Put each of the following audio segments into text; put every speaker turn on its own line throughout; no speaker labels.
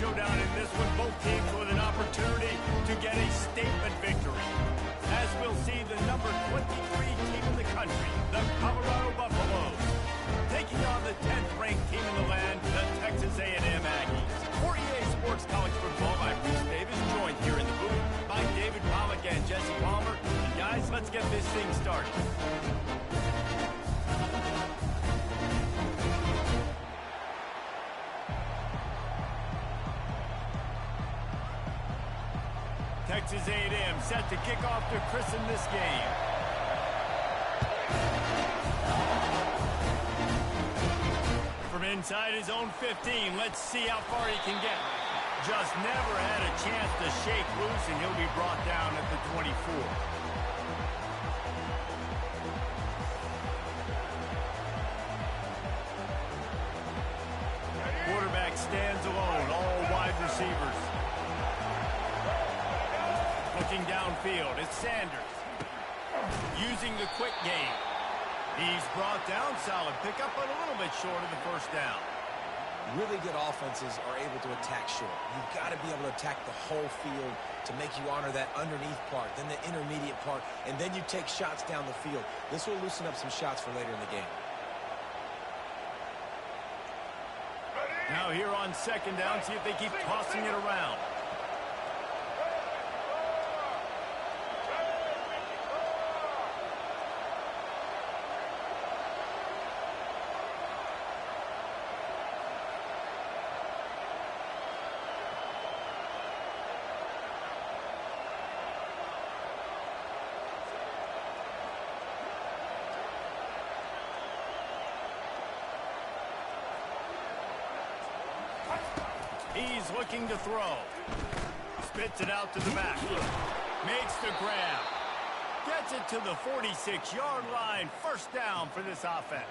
showdown in this one. Both teams with an opportunity to get a statement victory. As we'll see, the number 23 team in the country, the Colorado Buffaloes, taking on the 10th-ranked team in the land, the Texas A&M Aggies. For EA Sports College Football, I'm Bruce Davis, joined here in the booth by David Pollack and Jesse Palmer. And guys, let's get this thing started. Texas A&M set to kick off to christen this game. From inside his own 15, let's see how far he can get. Just never had a chance to shake loose, and he'll be brought down at the 24. Quarterback stands alone, all wide receivers. Looking downfield, it's Sanders. Using the quick game. He's brought down, solid pickup, but a little bit short of the first down.
Really good offenses are able to attack short. You've got to be able to attack the whole field to make you honor that underneath part, then the intermediate part, and then you take shots down the field. This will loosen up some shots for later in the game.
Now here on second down, see if they keep tossing it around. He's looking to throw. Spits it out to the back. Makes the grab. Gets it to the 46-yard line. First down for this offense.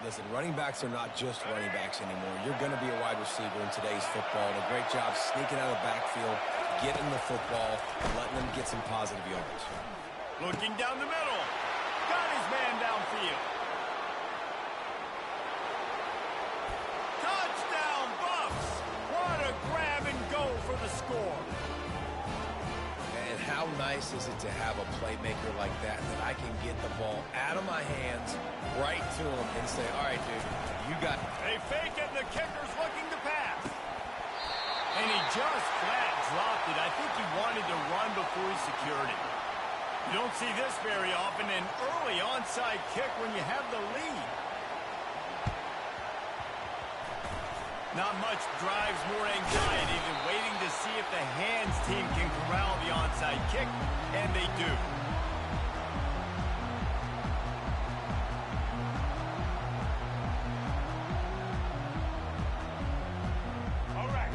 Listen, running backs are not just running backs anymore. You're going to be a wide receiver in today's football. And a great job sneaking out of the backfield, getting the football, letting them get some positive yards.
Looking down the middle. Got his man downfield. Touchdown, Buffs! What a grab and go for the score.
And how nice is it to have a playmaker like that I can get the ball out of my hands, right to him, and say, all right, dude, you got it.
They fake it, and the kicker's looking to pass. And he just flat dropped it. I think he wanted to run before he secured it. You don't see this very often, an early onside kick when you have the lead. Not much drives more anxiety than waiting to see if the hands team can corral the onside kick, and they do.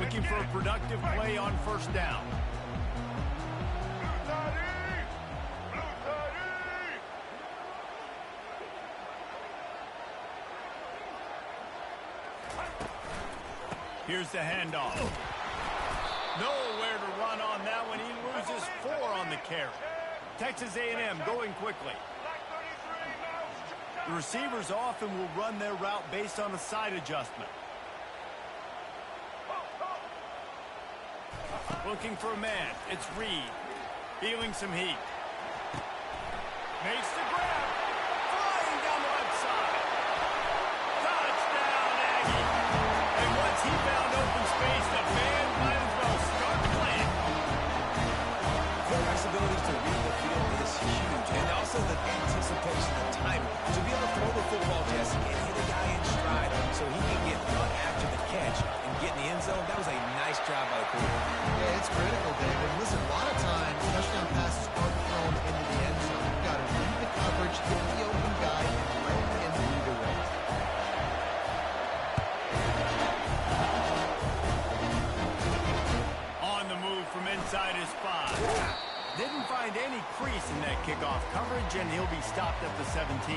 Looking for a productive play on first down. Here's the handoff. Nowhere to run on that one. He loses 4 on the carry. Texas A&M going quickly. The receivers often will run their route based on a side adjustment. Looking for a man. It's Reed. Feeling some heat. Makes the grab. Flying down the left side. Touchdown, Aggie. And once he found open space, the band might as well start playing.
Quarterback's ability to read the field is huge. And also the anticipation of timing. To be able to throw the football, Jesse, and hit a guy in stride so he can get up after the catch and get in the end zone, that was a nice job by the quarterback.
Yeah, it's critical, David. Listen, a lot of times, touchdown passes aren't thrown into the end zone. You've got to read the coverage, hit the open guy, and let him lead the way.
On the move from inside his 5. Didn't find any crease in that kickoff coverage, and he'll be stopped at the 17.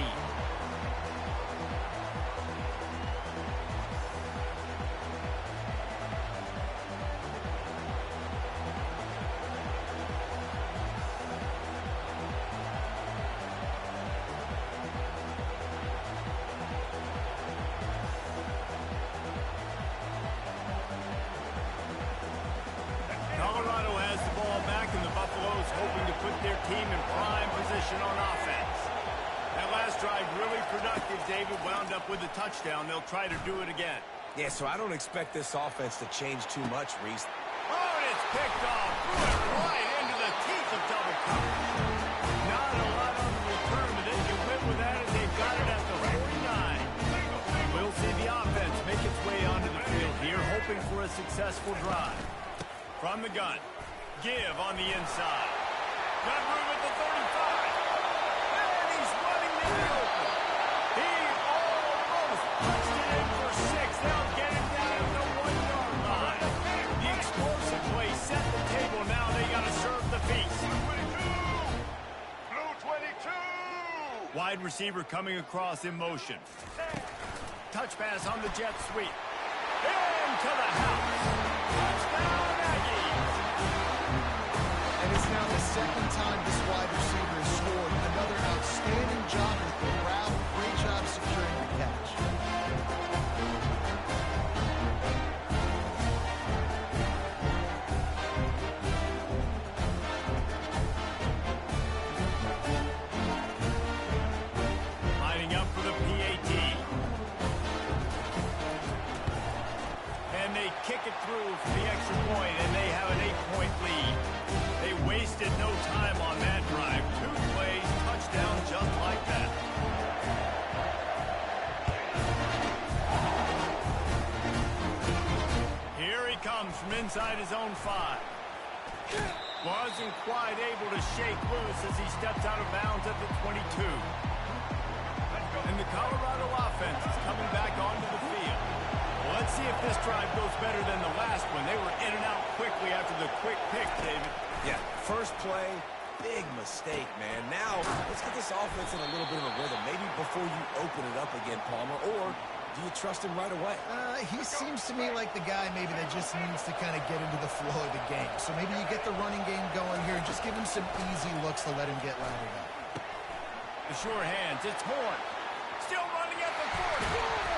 team in prime position on offense. That last drive really productive. David wound up with a touchdown. They'll try to do it again.
Yeah, so I don't expect this offense to change too much, Reese.
Oh, and it's picked off. Threw it right into the teeth of double coverage. Not a lot on the return, but they can win with that, and they've got it at the 49. We'll see the offense make its way onto the field here, hoping for a successful drive. From the gun, give on the inside. Got room at the 35. And he's running in the open. He almost punched it in for 6. They'll get it down at the 1-yard line. The explosive play set the table. Now they got to serve the feast.
Blue 22.
Wide receiver coming across in motion. Touch pass on the jet sweep. Into the house. Touchdown, Aggies.
And it's now the second time this wide receiver has scored. Another outstanding job with the route. Great job securing the catch.
Lining up for the PAT. And they kick it through for the extra point, and they have an 8-point lead. They wasted no time on that drive. 2 plays, touchdown just like that. Here he comes from inside his own 5. Wasn't quite able to shake loose as he steps out of bounds at the 22. And the Colorado offense is coming back onto the field. Well, let's see if this drive goes better than the last one. They were in and out quickly after the quick pick, David.
Yeah, first play, big mistake, man. Now, let's get this offense in a little bit of a rhythm. Maybe before you open it up again, Palmer, or do you trust him right away?
He seems to me like the guy maybe that just needs to kind of get into the flow of the game. So maybe you get the running game going here and just give him some easy looks to let him get lathered up.
The sure hands, it's Horn. Still running at the 40.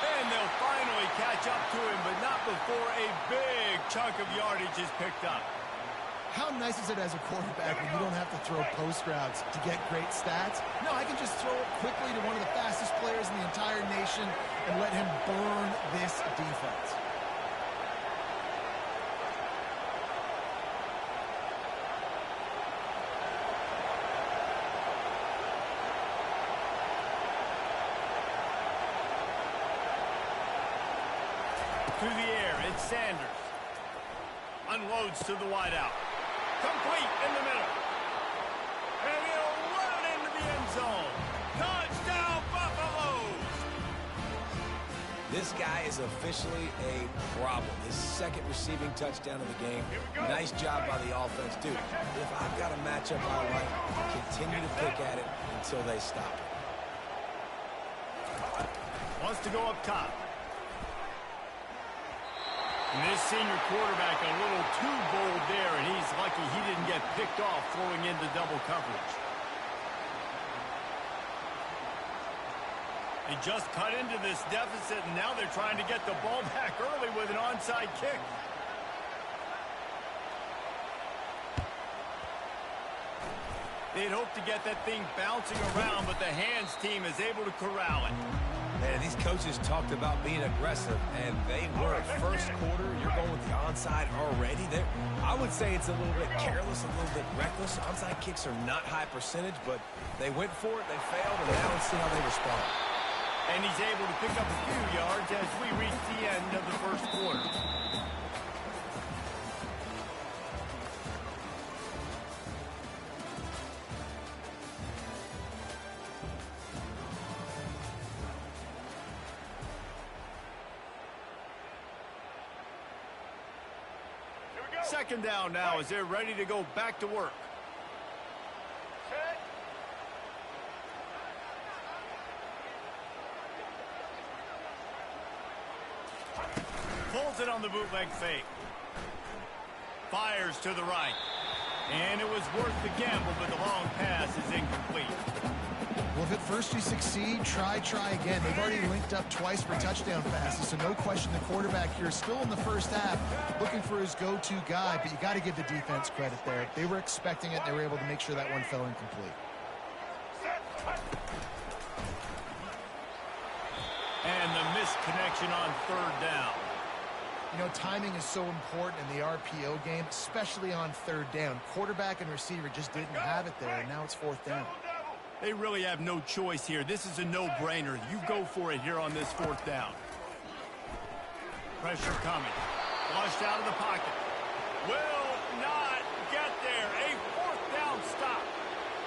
And they'll finally catch up to him, but not before a big chunk of yardage is picked up.
How nice is it as a quarterback when you don't have to throw post routes to get great stats? No, I can just throw it quickly to one of the fastest players in the entire nation and let him burn this defense.
Through the air, it's Sanders. Unloads to the wideout. Complete in the middle. And he'll run it into the end zone. Touchdown, Buffaloes!
This guy is officially a problem. His second receiving touchdown of the game. Nice job by the offense. Dude, if I've got a matchup I like, continue to pick at it until they stop it.
Wants to go up top. And this senior quarterback a little too bold there, and he's lucky he didn't get picked off throwing into double coverage. They just cut into this deficit, and now they're trying to get the ball back early with an onside kick. They'd hoped to get that thing bouncing around, but the hands team is able to corral it.
Man, these coaches talked about being aggressive, and they were. First quarter, you're going with the onside already. I would say it's a little bit careless, a little bit reckless. Onside kicks are not high percentage, but they went for it, they failed, and now let's see how they respond.
And he's able to pick up a few yards as we reach the end of the first quarter. Second down now as they're ready to go back to work. Pulls it on the bootleg fake. Fires to the right. And it was worth the gamble, but the long pass is incomplete.
Well, if at first you succeed, try again. They've already linked up twice for touchdown passes, so no question the quarterback here is still in the first half looking for his go-to guy, but you got to give the defense credit there. They were expecting it. They were able to make sure that one fell incomplete.
And the missed connection on third down.
You know, timing is so important in the RPO game, especially on third down. Quarterback and receiver just didn't have it there, and now it's fourth down.
They really have no choice here. This is a no-brainer. You go for it here on this fourth down. Pressure coming. Flushed out of the pocket. Will not get there. A fourth down stop.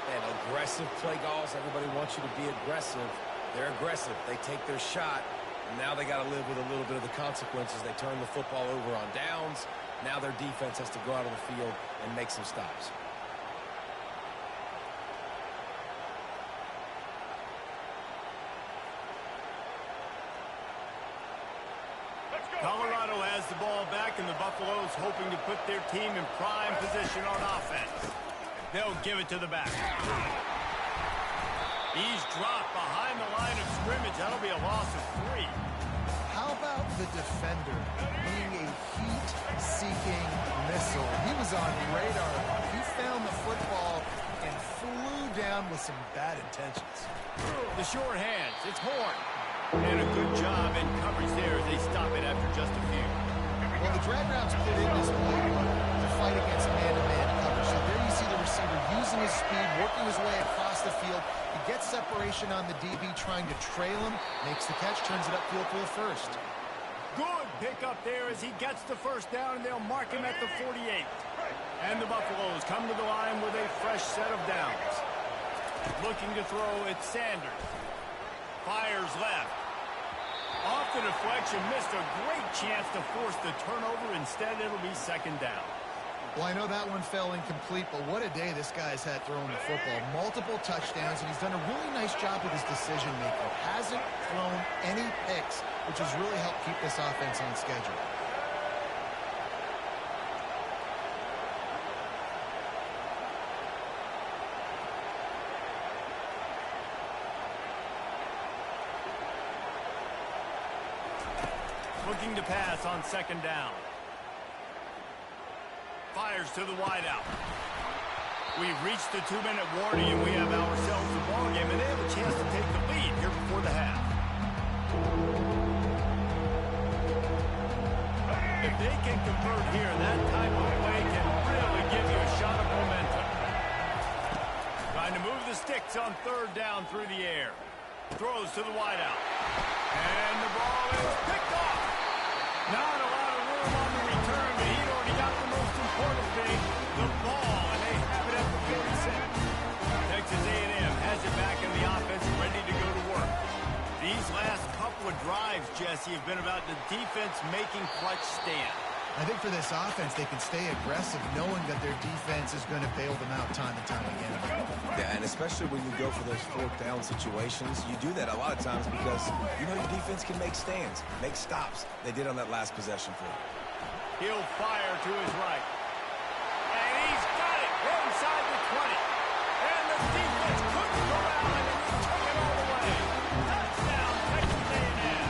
And aggressive play calls. Everybody wants you to be aggressive. They're aggressive. They take their shot. And now they got to live with a little bit of the consequences. They turn the football over on downs. Now their defense has to go out on the field and make some stops.
Colorado has the ball back, and the Buffaloes hoping to put their team in prime position on offense. They'll give it to the back. He's dropped behind the line of scrimmage. That'll be a loss of 3.
How about the defender being a heat-seeking missile? He was on radar. He found the football and flew down with some bad intentions.
The short hands. It's Horn. And a good job in coverage there as they stop it after just a few.
Well, the drag routes put in this playbook to fight against man-to-man coverage. So there you see the receiver using his speed, working his way across the field. He gets separation on the DB, trying to trail him, makes the catch, turns it upfield for the first.
Good pickup there as he gets the first down, and they'll mark him at the 48. And the Buffaloes come to the line with a fresh set of downs. Looking to throw, it's Sanders. Fires left. Off the deflection, missed a great chance to force the turnover. Instead, it'll be second down.
Well, I know that one fell incomplete, but what a day this guy's had throwing the football. Multiple touchdowns, and he's done a really nice job with his decision-making. Hasn't thrown any picks, which has really helped keep this offense on schedule.
Looking to pass on second down. Fires to the wideout. We've reached the 2-minute warning, and we have ourselves a ball game, and they have a chance to take the lead here before the half. If they can convert here, that type of play can really give you a shot of momentum. Trying to move the sticks on third down through the air. Throws to the wideout. And the ball is picked off. Not a lot of room on the return, but he'd already got the most important thing, the ball, and they have it at the 47. Texas A&M has it back in the offense, ready to go to work. These last couple of drives, Jesse, have been about the defense making clutch stand.
I think for this offense, they can stay aggressive knowing that their defense is going to bail them out time and time again.
Yeah, and especially when you go for those fourth down situations, you do that a lot of times because you know your defense can make stands, make stops. They did on that last possession for you.
He'll fire to his right. And he's got it inside the 20. And the defense couldn't go out and he took it all the way. Touchdown, Texas A&M.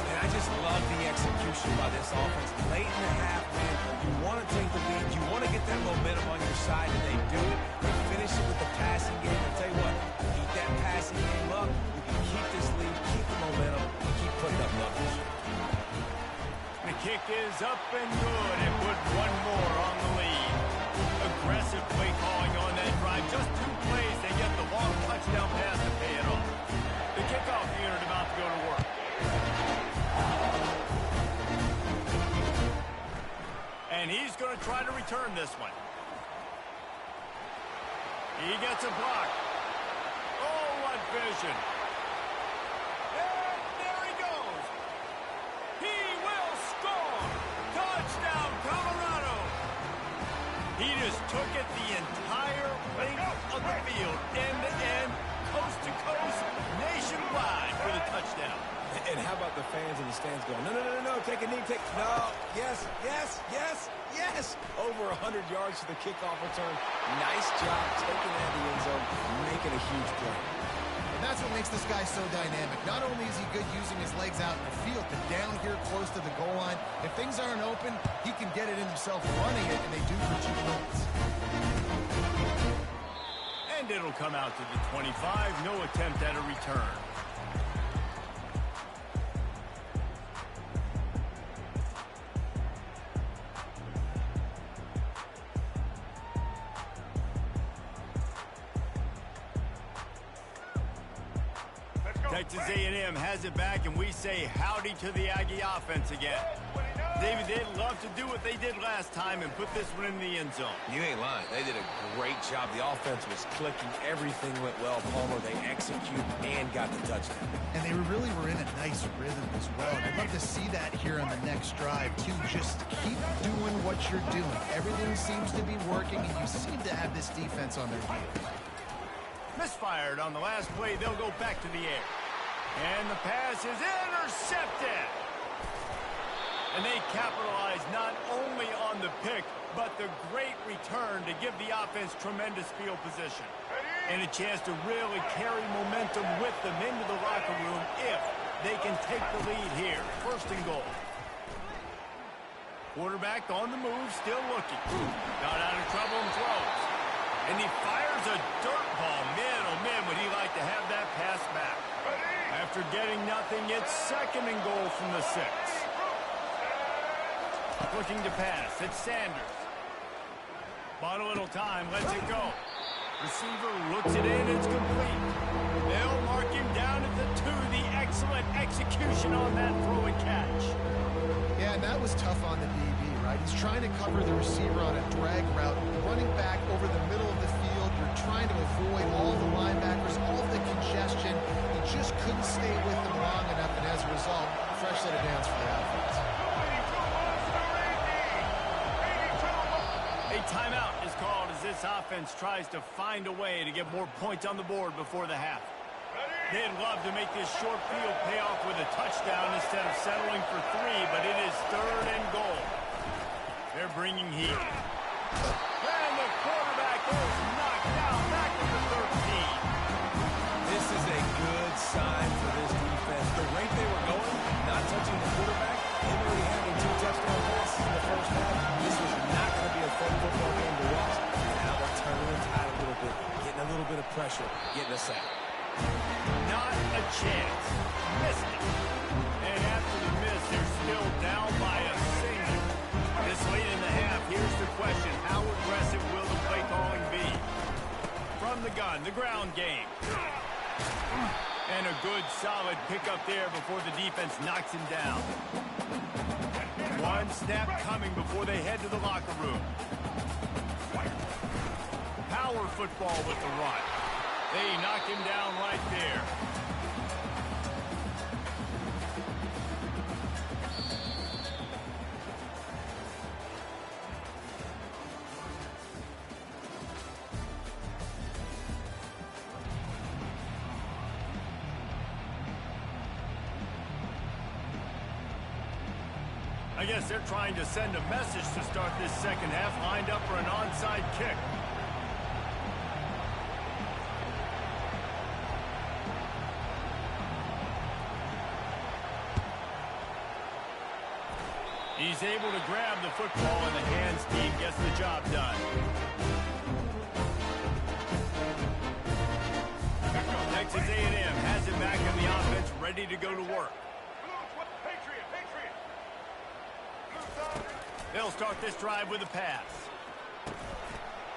And I just love the execution by this offense. Late in the half, man, you want to take the lead. You want to get that momentum on your side, and they do it. They finish it with the passing game. I'll tell you what, keep that passing game up. You can keep this lead, keep the momentum, and keep putting up numbers.
The kick is up and good, and put one more on the lead. Aggressive play calling on that drive. Just 2 plays, they get the long touchdown pass to pay it off. The kickoff unit about to go to work. And he's going to try to return this one. He gets a block. Oh, what vision. And there he goes. He will score. Touchdown, Colorado. He just took it the entire length of the field, end to end. coast to coast, nationwide for the touchdown.
And how about the fans in the stands going, no, no, no, no, no, take a knee, no, yes, yes, yes, yes. Over 100 yards to the kickoff return. Nice job taking that in the end zone, making a huge play.
And that's what makes this guy so dynamic. Not only is he good using his legs out in the field, but down here close to the goal line, if things aren't open, he can get it in himself running it, and they do for 2 points.
And it'll come out to the 25. No attempt at a return. Texas A&M has it back, and we say howdy to the Aggie offense again. David, they'd love to do what they did last time and put this one in the end zone.
You ain't lying. They did a great job. The offense was clicking. Everything went well, Palmer. They executed and got the touchdown.
And they really were in a nice rhythm as well. And I'd love to see that here on the next drive, too. Just keep doing what you're doing. Everything seems to be working, and you seem to have this defense on their heels.
Misfired on the last play. They'll go back to the air. And the pass is intercepted. And they capitalize not only on the pick, but the great return to give the offense tremendous field position. And a chance to really carry momentum with them into the locker room if they can take the lead here. 1st and goal. Quarterback on the move, still looking. Got out of trouble and throws. And he fires a dirt ball. Man, oh man, would he like to have that pass back. After getting nothing, it's 2nd and goal from the 6. Looking to pass. It's Sanders. Bought a little time. Lets it go. Receiver looks it in. It's complete. They'll mark him down at the 2. The excellent execution on that throw and catch.
Yeah, and that was tough on the DB, right? He's trying to cover the receiver on a drag route. Running back over the middle of the field. You're trying to avoid all the linebackers, all of the congestion. He just couldn't stay with them long enough, and as a result, fresh set of downs for the offense.
A timeout is called as this offense tries to find a way to get more points on the board before the half. They'd love to make this short field pay off with a touchdown instead of settling for 3, but it is 3rd and goal. They're bringing heat. And the quarterback is knocked down back at the 13.
This is a good sign for this defense. The rate they were going, not touching the quarterback, they already handled 2 touchdown passes in the first half. This was not going to be a fun football game to watch. Now they're turning the tide a little bit, getting a little bit of pressure, getting a sack.
Not a chance. Missed it. And after the miss, they're still down by a single. This late in the half, here's the question. How aggressive will the play calling be? From the gun, the ground game. And a good, solid pickup there before the defense knocks him down. 1 snap coming before they head to the locker room. Power football with the run. They knock him down right there. I guess they're trying to send a message to start this 2nd half, lined up for an onside kick. He's able to grab the football, and the hands team gets the job done. Texas A&M has it back in the offense, ready to go to work. They'll start this drive with a pass.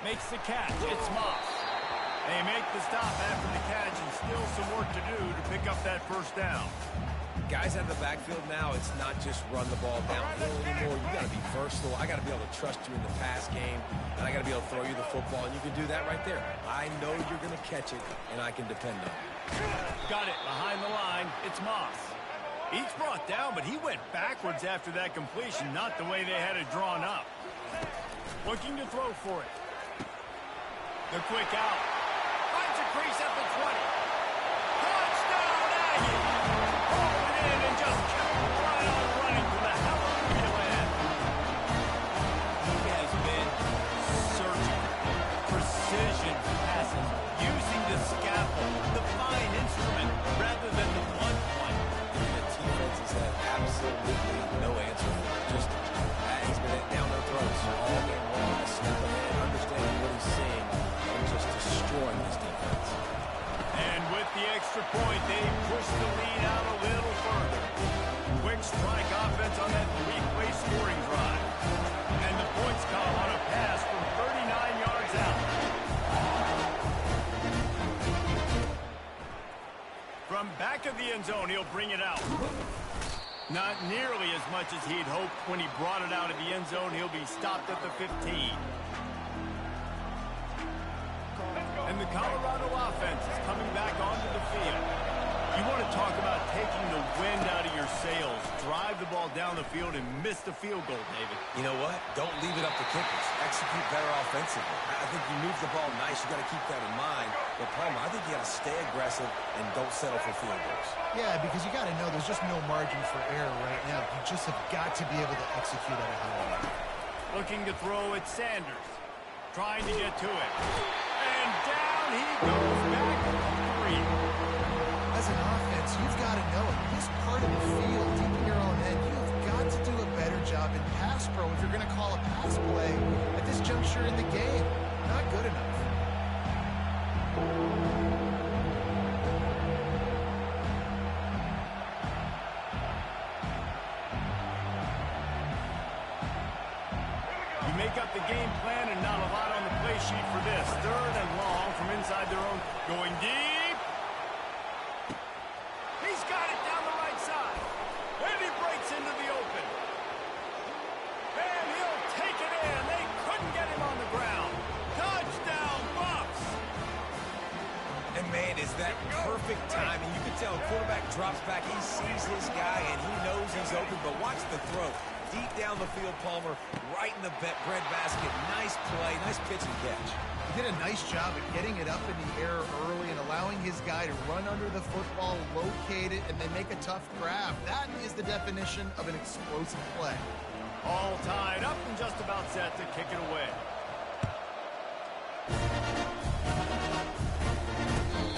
Makes the catch. It's Moss. They make the stop after the catch, and still some work to do to pick up that 1st down.
Guys out of the backfield now, it's not just run the ball downhill anymore. You got to be versatile. I got to be able to trust you in the pass game, and I got to be able to throw you the football, and you can do that right there. I know you're going to catch it, and I can depend on it.
Got it behind the line. It's Moss. He's brought down, but he went backwards after that completion, not the way they had it drawn up. Looking to throw for it. The quick out. Finds a crease at the 20. Touchdown, Aggie! Pulled it in and just kept right on running for the hallelujah land. He has been surgical, precision passes, using the scaffold, the fine instrument, rather than the blunt one.
The defense has had absolutely no answer for it. Just, he's been down their throats all game long. A snap ahead, understanding what he's seeing, and just destroying this defense.
And with the extra point, they push the lead out a little further. Quick strike offense on that three-play scoring drive. And the points come on a pass from 39 yards out. From back of the end zone, he'll bring it out. Not nearly as much as he'd hoped when he brought it out of the end zone. He'll be stopped at the 15. And the Colorado offense is coming back onto the field. You want to talk about taking the wind out of your sails. Drive the ball down the field and miss the field goal, David.
You know what? Don't leave it up to kickers. Execute better offensively. I think you move the ball nice. You got to keep that in mind. But Palmer, I think you got to stay aggressive and don't settle for field goals.
Yeah, because you got to know there's just no margin for error right now. You just have got to be able to execute at a high level.
Looking to throw at Sanders. Trying to get to it. And down he goes back to 3.
As an offense, you've got to know it. This part of the field, deep in your own end, you've got to do a better job in pass pro if you're going to call a pass play at this juncture in the game. Not good enough.
You make up the game plan and not a lot on the play sheet for this. 3rd and long from inside their own. Going deep. He's got it down the right side. And he breaks into the open. And he'll take it in. They couldn't get him on the ground. Touchdown, Buffs.
And, man, is that perfect timing. You can tell quarterback drops back. He sees his guy, and he knows he's open. But watch the throw. Deep down the field, Palmer, right in the bread basket. Nice play, nice pitch and catch.
He did a nice job at getting it up in the air early and allowing his guy to run under the football, locate it, and then make a tough grab. That is the definition of an explosive play.
All tied up and just about set to kick it away.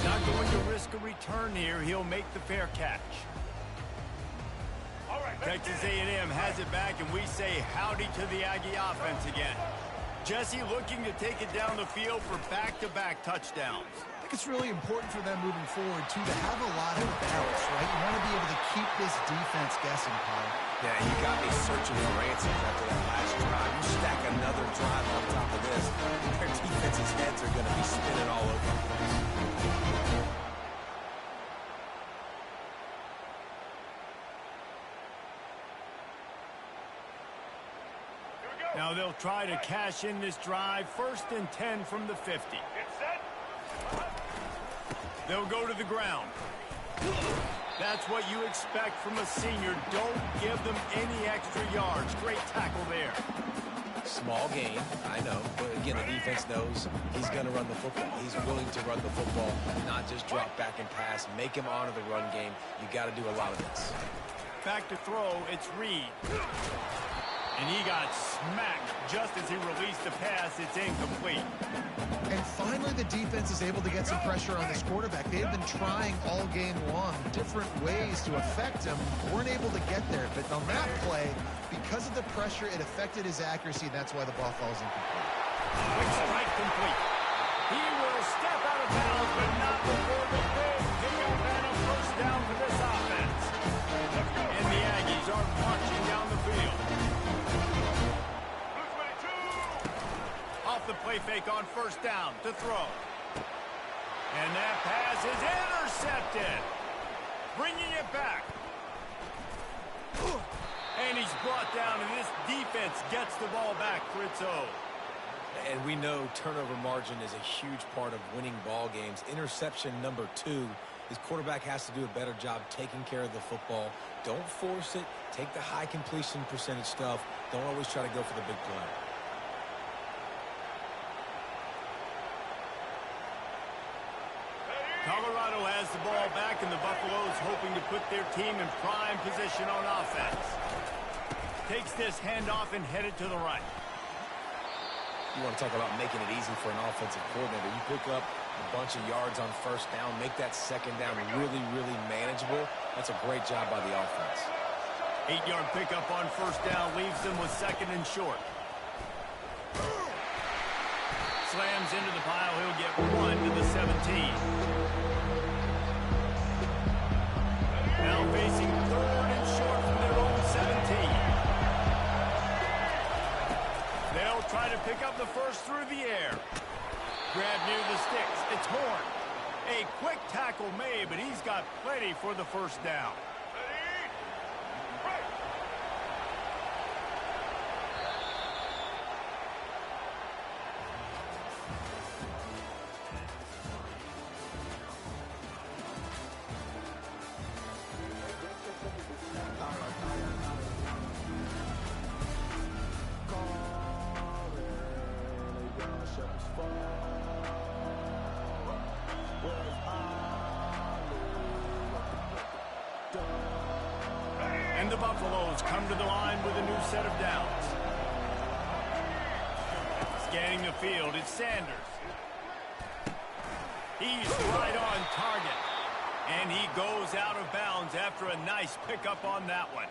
Not going to risk a return here. He'll make the fair catch. Texas A&M has it back, and we say howdy to the Aggie offense again. Jesse looking to take it down the field for back-to-back touchdowns.
I think it's really important for them moving forward, too, to have a lot of balance, right? You want to be able to keep this defense guessing, Kyle.
Yeah, you got me searching for answers after that last drive. You stack another drive on top of this, their defense's heads are going to be spinning all over the place.
Now they'll try to cash in this drive. 1st and 10 from the 50. They'll go to the ground. That's what you expect from a senior. Don't give them any extra yards. Great tackle there.
Small gain, I know. But again, the defense knows he's going to run the football. He's willing to run the football, not just drop back and pass. Make him honor the run game. You got to do a lot of this.
Back to throw, it's Reed. And he got smacked just as he released the pass. It's incomplete.
And finally, the defense is able to get some pressure on this quarterback. They've been trying all game long different ways to affect him. Weren't able to get there. But on that play, because of the pressure, it affected his accuracy. That's why the ball falls incomplete.
Quick strike complete. He will step out of bounds, but not before the big pickup and a 1st down for this offense. And the Aggies are marching down the field. Off the play fake on 1st down to throw. And that pass is intercepted. Bringing it back. And he's brought down, and this defense gets the ball back for its own.
And we know turnover margin is a huge part of winning ball games. Interception number 2. His quarterback has to do a better job taking care of the football. Don't force it. Take the high completion percentage stuff. Don't always try to go for the big play.
the ball back, and the Buffaloes hoping to put their team in prime position on offense. Takes this handoff and headed to the right.
You want to talk about making it easy for an offensive coordinator. You pick up a bunch of yards on first down, make that second down really, really manageable. That's a great job by the offense.
8-yard pickup on first down leaves them with second and short. Slams into the pile. He'll get 1 to the 17. Now facing third and short from their own 17. They'll try to pick up the first through the air. Grab near the sticks. It's Horn. A quick tackle made, but he's got plenty for the first down. And the Buffaloes come to the line with a new set of downs. Scanning the field, it's Sanders. He's right on target. And he goes out of bounds after a nice pickup on that one.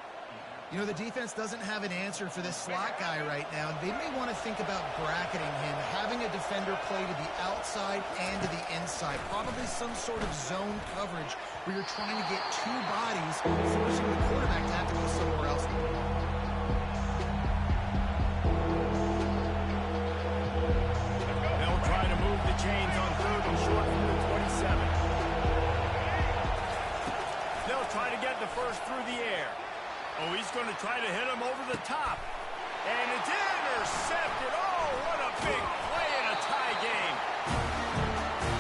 You know, the defense doesn't have an answer for this slot guy right now. They may want to think about bracketing him, having a defender play to the outside and to the inside. Probably some sort of zone coverage where you're trying to get two bodies, forcing the quarterback to have to go somewhere else.
They'll try to move the chains on third and short from the 27. They'll try to get the first through the air. Oh, he's going to try to hit him over the top. And it's intercepted. Oh, what a big play in a tie game.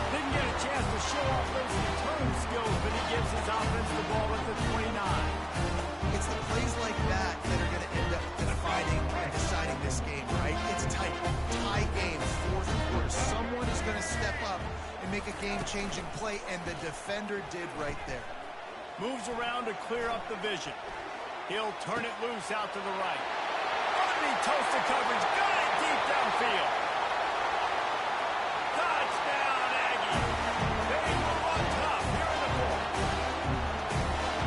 Didn't get a chance to show off those return skills, but he gives his offense the ball at the 29.
It's the plays like that that are going to end up defining and deciding this game, right? It's tight. Tie game, fourth quarter. Someone is going to step up and make a game-changing play, and the defender did right there.
Moves around to clear up the vision. He'll turn it loose out to the right. Underneath toasted coverage. Got it deep downfield. Touchdown, Aggie. They move on top here in the fourth.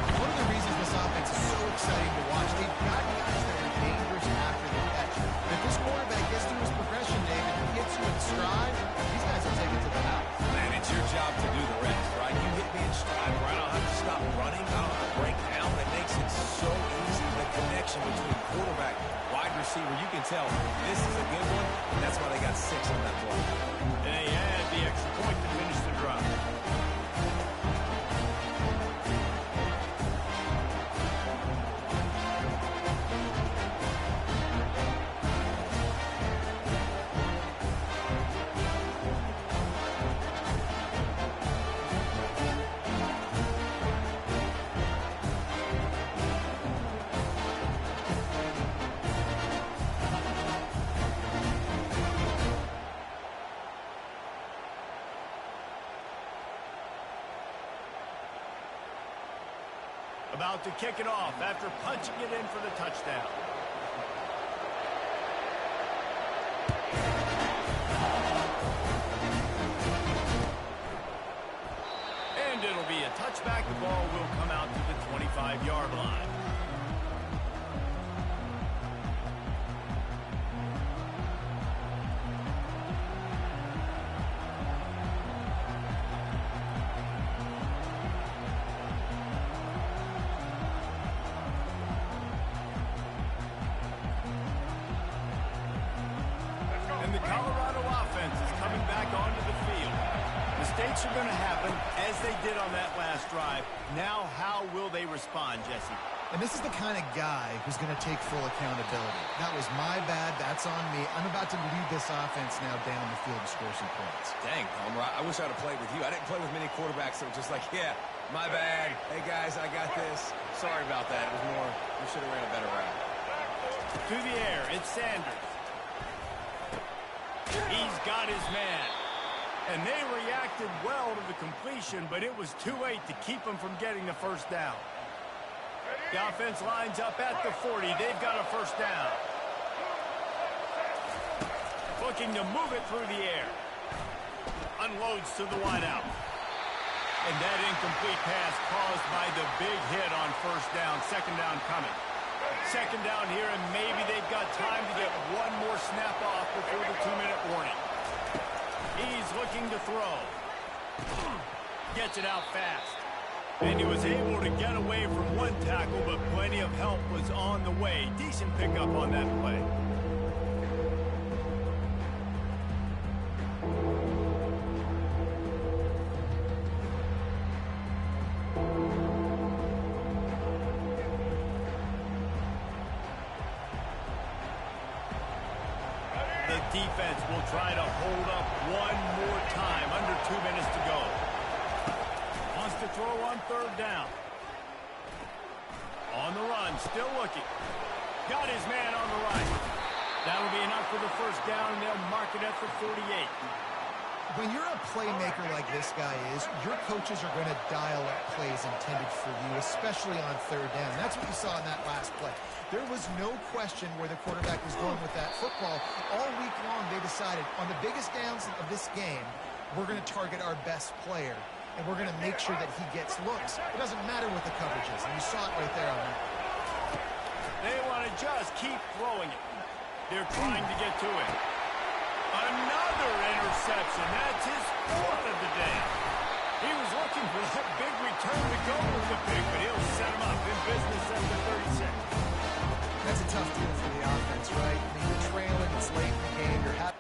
One of the reasons this offense is so exciting to watch, they've got guys that are dangerous after the catch. But if this quarterback gets through his progression, David, and gets you in stride, these guys will take it to the house.
Man, it's your job to do the rest, right? You hit me in stride where I don't have to stop running. I don't have to break down. It makes it so easy. The connection between quarterback, wide receiver, you can tell this is a good one, and that's why they got 6 on that play.
And they add the extra point to finish the drive. About to kick it off after punching it in for the touchdown. And it'll be a touchback. The ball will come out to the 25-yard line. Mistakes are going to happen, as they did on that last drive. Now, how will they respond, Jesse?
And this is the kind of guy who's going to take full accountability. That was my bad. That's on me. I'm about to lead this offense now down the field to score some points.
Dang, Palmer, I wish I'd have played with you. I didn't play with many quarterbacks that were just like, yeah, my bad. Hey, guys, I got this. Sorry about that. It was more, we should have ran a better route.
To the air, it's Sanders. He's got his man. And they reacted well to the completion, but it was too late to keep them from getting the first down. The offense lines up at the 40. They've got a first down. Looking to move it through the air. Unloads to the wideout. And that incomplete pass caused by the big hit on first down. Second down coming. Second down here, and maybe they've got time to get one more snap off before the 2-minute warning. He's looking to throw. Gets it out fast. And he was able to get away from one tackle, but plenty of help was on the way. Decent pickup on that play. Defense will try to hold up one more time. Under 2 minutes to go. Wants to throw on third down. On the run, still looking. Got his man on the right. That'll be enough for the first down, and they'll mark it at the 48.
When you're a playmaker like this guy is, your coaches are going to dial up plays intended for you, especially on third down. That's what you saw in that last play. There was no question where the quarterback was going with that football. All week long, they decided on the biggest downs of this game, we're going to target our best player, and we're going to make sure that he gets looks. It doesn't matter what the coverage is, and you saw it right there on that.
They want to just keep throwing it. They're trying to get to it. Another interception. That's his fourth of the day. He was looking for that big return to go with the pick, but he'll set him up in business at the 36.
That's a tough deal for the offense, right? I mean, you're trailing, it's late in the game, you're happy.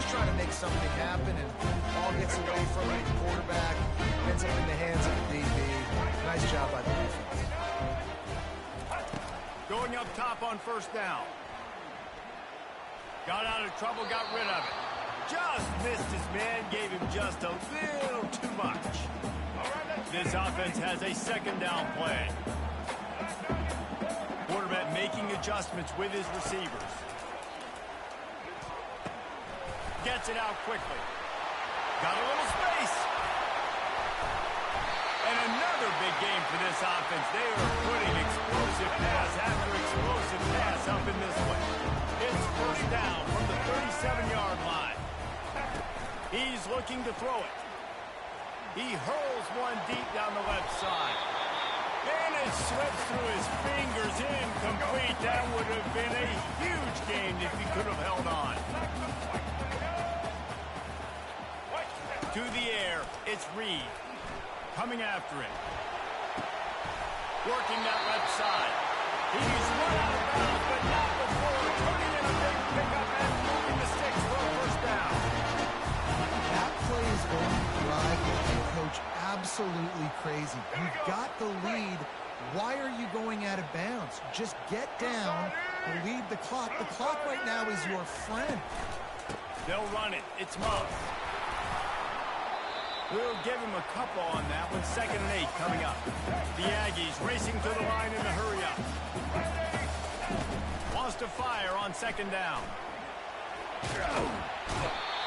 Trying to make something happen, and ball gets away from the quarterback, ends up in the hands of the DB. Nice job by the defense.
Going up top on first down. Got out of trouble, got rid of it. Just missed his man, gave him just a little too much. This offense has a second down play. Quarterback making adjustments with his receivers. Gets it out quickly. Got a little space. And another big game for this offense. They are putting explosive pass after explosive pass up in this one. It's first down from the 37-yard line. He's looking to throw it. He hurls one deep down the left side. And it slips through his fingers, incomplete. That would have been a huge gain if he could have held on. To the air, it's Reed. Coming after it. Working that left side. He's run out of bounds, but not before turning in a big pickup and moving the sticks for a first down.
That play is going to drive the head coach absolutely crazy. You've got the lead. Why are you going out of bounds? Just get down, lead the clock. The clock right now is your friend.
They'll run it. It's Moss. We'll give him a couple on that one. 2nd and 8 coming up. The Aggies racing to the line in a hurry up. Wants to fire on second down.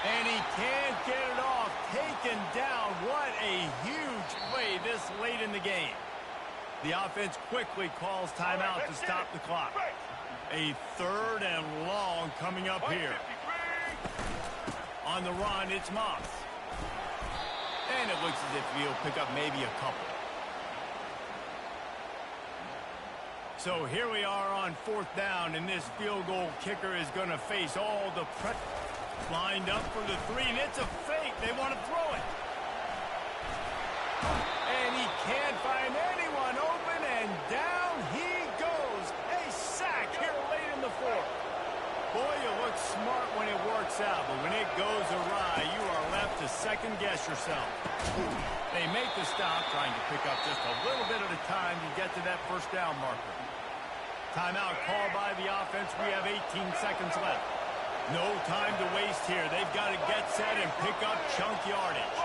And he can't get it off. Taken down. What a huge play this late in the game. The offense quickly calls timeout to stop the clock. A 3rd and long coming up here. On the run, it's Moss. And it looks as if he'll pick up maybe a couple. So here we are on 4th down, and this field goal kicker is going to face all the pressure. Lined up for the 3, and it's a fake. They want to throw it. And he can't find anyone open, and down he goes. A sack here late in the 4th. Boy, you look smart when it works out, but when it goes awry, you are left to second-guess yourself. They make the stop, trying to pick up just a little bit at a time to get to that first down marker. Timeout called by the offense. We have 18 seconds left. No time to waste here. They've got to get set and pick up chunk yardage.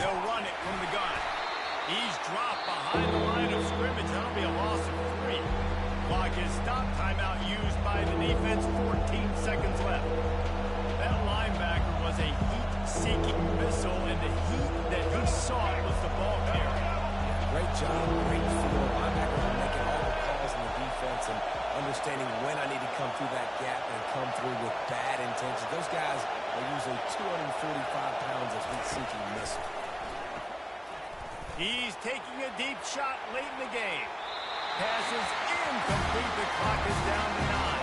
They'll run it from the gun. He's dropped behind the line of scrimmage. That'll be a loss of 3. Clock is stopped. Timeout used by the defense. 14 seconds left. That linebacker was a heat-seeking missile, and the heat that he sought was the ball carrier.
Great job, great field. Linebackers are making all the calls in the defense and understanding when I need to come through that gap and come through with bad intentions. Those guys are usually 245 pounds of heat-seeking missile.
He's taking a deep shot late in the game. Passes incomplete. The clock is down to 9.